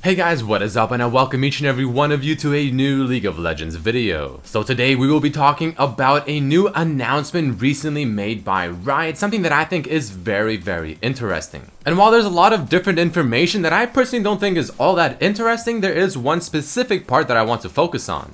Hey guys, what is up, and I welcome each and every one of you to a new League of Legends video. So today we will be talking about a new announcement recently made by Riot, something that I think is very interesting. And while there's a lot of different information that I personally don't think is all that interesting, there is one specific part that I want to focus on.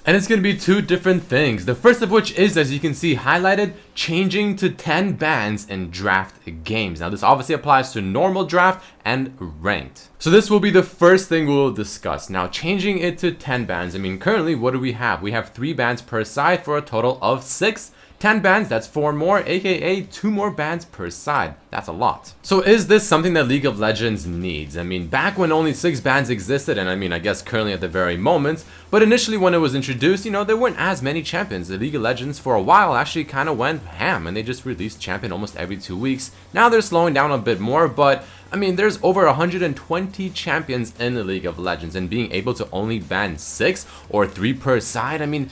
And it's going to be two different things. The first of which is, as you can see highlighted, changing to 10 bans in draft games. Now this obviously applies to normal draft and ranked. So this will be the first thing we'll discuss. Now changing it to 10 bans, I mean currently what do we have? We have 3 bans per side for a total of 6. 10 bans, that's 4 more, aka 2 more bans per side. That's a lot. So is this something that League of Legends needs? I mean, back when only 6 bans existed, and I mean, I guess currently at the very moment, but initially when it was introduced, you know, there weren't as many champions. The League of Legends for a while actually kind of went ham, and they just released champion almost every 2 weeks. Now they're slowing down a bit more, but I mean, there's over 120 champions in the League of Legends, and being able to only ban 6 or 3 per side, I mean,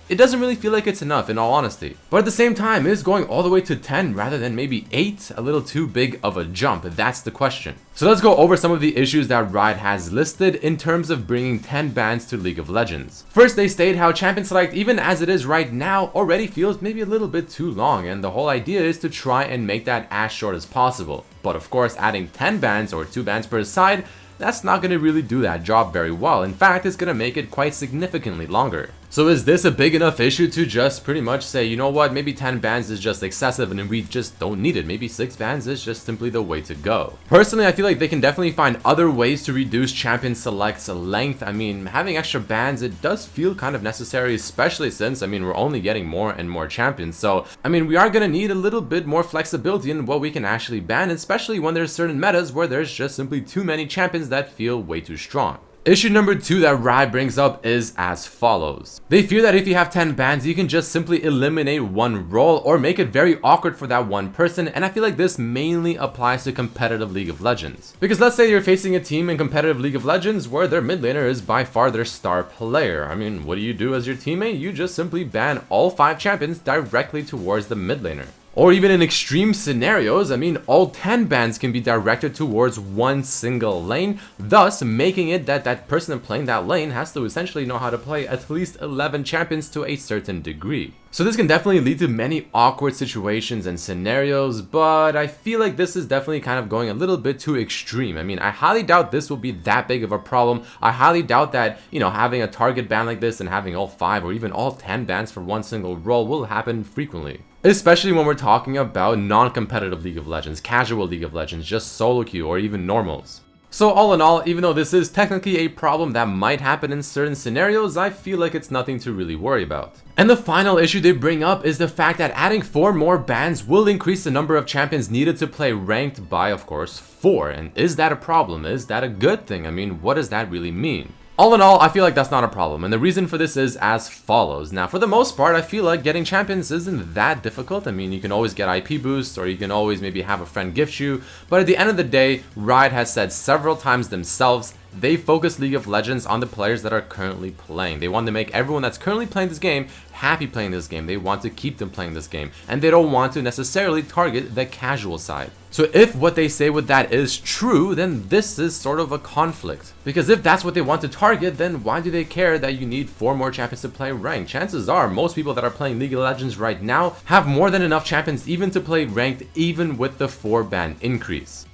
it doesn't really feel like it's enough, in all honesty. But at the same time, is going all the way to 10 rather than maybe 8 a little too big of a jump? That's the question. So let's go over some of the issues that Riot has listed in terms of bringing 10 bans to League of Legends. First, they state how Champion Select, even as it is right now, already feels maybe a little bit too long, and the whole idea is to try and make that as short as possible. But of course, adding 10 bans or 2 bans per side, that's not going to really do that job very well. In fact, it's going to make it quite significantly longer. So is this a big enough issue to just pretty much say, you know what, maybe 10 bans is just excessive and we just don't need it. Maybe 6 bans is just simply the way to go. Personally, I feel like they can definitely find other ways to reduce Champion Select's length. I mean, having extra bans, it does feel kind of necessary, especially since, I mean, we're only getting more and more champions. So, I mean, we are going to need a little bit more flexibility in what we can actually ban, especially when there's certain metas where there's just simply too many champions that feel way too strong. Issue number 2 that Riot brings up is as follows. They fear that if you have 10 bans, you can just simply eliminate one role or make it very awkward for that one person, and I feel like this mainly applies to competitive League of Legends. Because let's say you're facing a team in competitive League of Legends where their mid laner is by far their star player. I mean, what do you do as your teammate? You just simply ban all 5 champions directly towards the mid laner. Or even in extreme scenarios, I mean, all 10 bans can be directed towards one single lane, thus making it that that person playing that lane has to essentially know how to play at least 11 champions to a certain degree. So this can definitely lead to many awkward situations and scenarios, but I feel like this is definitely kind of going a little bit too extreme. I mean, I highly doubt this will be that big of a problem. I highly doubt that, you know, having a target ban like this and having all 5 or even all 10 bans for one single role will happen frequently. Especially when we're talking about non-competitive League of Legends, casual League of Legends, just solo queue or even normals. So all in all, even though this is technically a problem that might happen in certain scenarios, I feel like it's nothing to really worry about. And the final issue they bring up is the fact that adding 4 more bans will increase the number of champions needed to play ranked by, of course, 4. And is that a problem? Is that a good thing? I mean, what does that really mean? All in all, I feel like that's not a problem, and the reason for this is as follows. Now, for the most part, I feel like getting champions isn't that difficult. I mean, you can always get IP boosts, or you can always maybe have a friend gift you, but at the end of the day, Riot has said several times themselves, they focus League of Legends on the players that are currently playing. They want to make everyone that's currently playing this game happy playing this game. They want to keep them playing this game, and they don't want to necessarily target the casual side. So if what they say with that is true, then this is sort of a conflict. Because if that's what they want to target, then why do they care that you need 4 more champions to play ranked? Chances are most people that are playing League of Legends right now have more than enough champions even to play ranked, even with the 4 ban increase.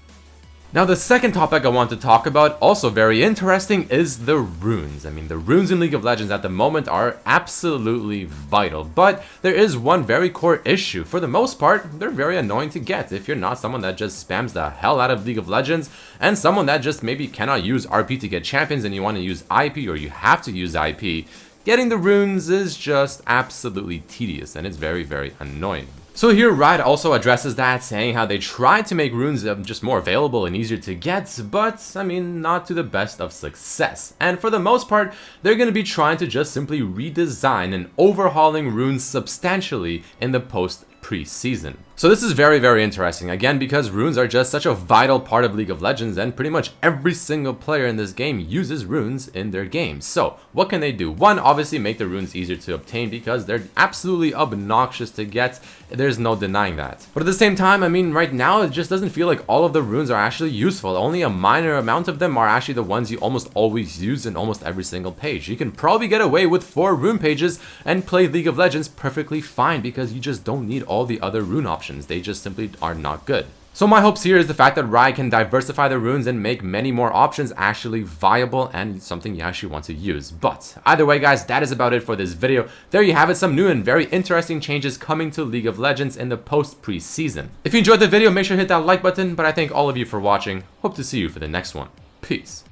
Now the second topic I want to talk about, also very interesting, is the runes. I mean, the runes in League of Legends at the moment are absolutely vital, but there is one very core issue. For the most part, they're very annoying to get if you're not someone that just spams the hell out of League of Legends and someone that just maybe cannot use RP to get champions and you want to use IP or you have to use IP. Getting the runes is just absolutely tedious and it's very annoying. So here Riot also addresses that, saying how they tried to make runes just more available and easier to get, but I mean, not to the best of success. And for the most part, they're going to be trying to just simply redesign and overhauling runes substantially in the pre-season. So this is very, very interesting, again, because runes are just such a vital part of League of Legends, and pretty much every single player in this game uses runes in their games. So what can they do? One, obviously make the runes easier to obtain because they're absolutely obnoxious to get. There's no denying that. But at the same time, I mean, right now it just doesn't feel like all of the runes are actually useful. Only a minor amount of them are actually the ones you almost always use in almost every single page. You can probably get away with 4 rune pages and play League of Legends perfectly fine because you just don't need all the other rune options. They just simply are not good. So my hopes here is the fact that Riot can diversify the runes and make many more options actually viable and something you actually want to use. But either way, guys, that is about it for this video. There you have it, some new and very interesting changes coming to League of Legends in the post-preseason. If you enjoyed the video, make sure to hit that like button, but I thank all of you for watching. Hope to see you for the next one. Peace.